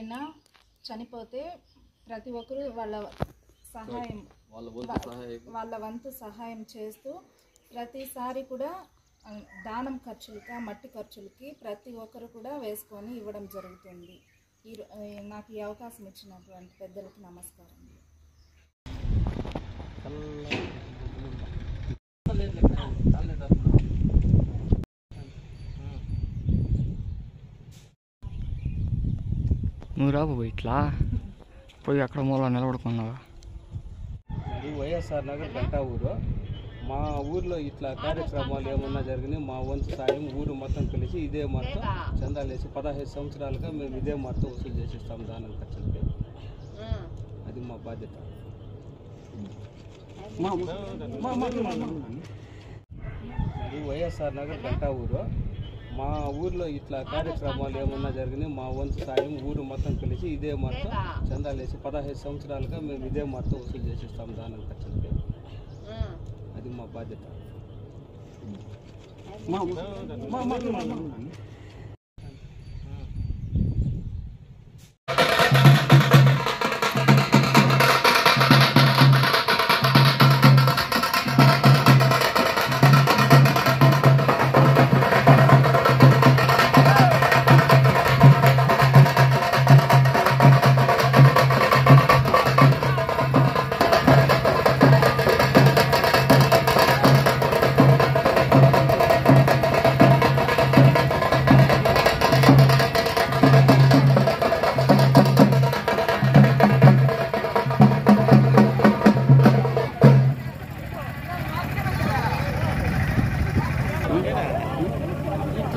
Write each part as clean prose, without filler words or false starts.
ఎవరైనా చనిపోతే ప్రతి ఒక్కరు వాళ్ళ వంతు సహాయం చేస్తూ ప్రతిసారి కూడా దానం ఖర్చులకి మట్టి ఖర్చులకి ప్రతి ఒక్కరు కూడా వేసుకొని ఇవ్వడం జరుగుతుంది. నాకు ఈ అవకాశం ఇచ్చినటువంటి పెద్దలకి నమస్కారం. నువ్వు రాబోయే ఇట్లా పోయి అక్కడ మూల నిలబడుకున్నావా? ఇది వైఎస్ఆర్ నగర్ గంటా ఊరు. మా ఊర్లో ఇట్లా కార్యక్రమాలు ఏమన్నా జరిగినాయి మా వంతు సాయం ఊరు మొత్తం కలిసి ఇదే మొత్తం చందాలు వేసి 15 సంవత్సరాలుగా మేము ఇదే మొత్తం వసూలు చేసిస్తాం దానం ఖర్చులకి. అది మా బాధ్యత. ఇది వైఎస్ఆర్ నగర్ గంటా ఊరు. మా ఊర్లో ఇట్లా కార్యక్రమాలు ఏమన్నా జరిగినాయి మా వంతు సాయం ఊరు మొత్తం కలిసి ఇదే మొత్తం చందాలు వేసి 15 సంవత్సరాలుగా మేము ఇదే మొత్తం వసూలు చేసిస్తాం దానం ఖర్చులకి. అది మా బాధ్యత.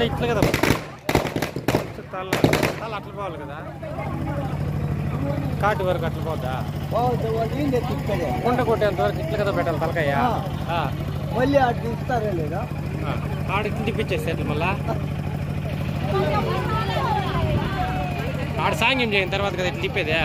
ఇట్లా కదా తల అట్లా పోవాలి కదా, కాటి వరకు అట్లా పోద్దా? గుంట కొట్టేంత వరకు ఇట్లా కదా పెట్టాలి తలకాయ. మళ్ళీ అటు ఇస్తారా లేదా? ఆడికి తిప్పించేస్తే అట్లా మళ్ళా ఆడ సాంగ్యం చేయిన తర్వాత కదా ఇట్లా తిప్పేదే.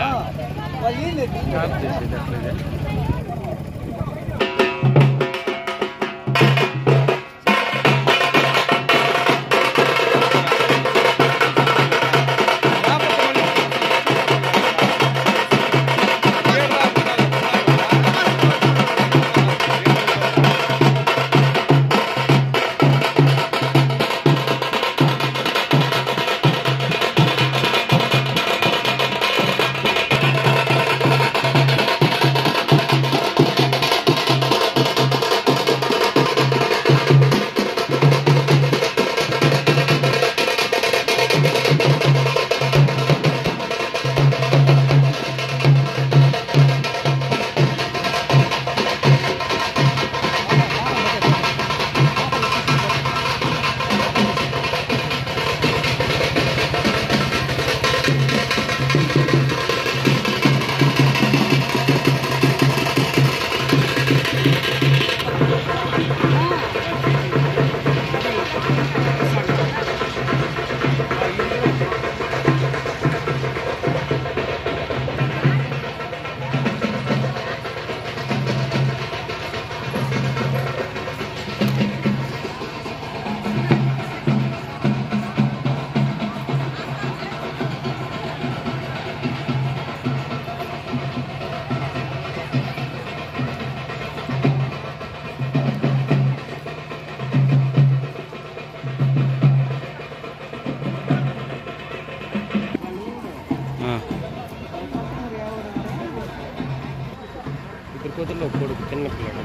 ఇద్దరు కూతుర్లో కొడుకు చిన్న పిల్లడు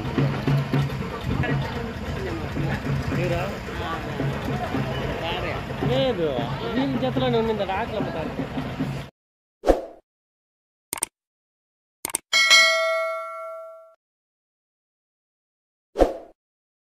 లేదు వీళ్ళ జతలోనే ఉంది ఆకలి అమ్ముతారు.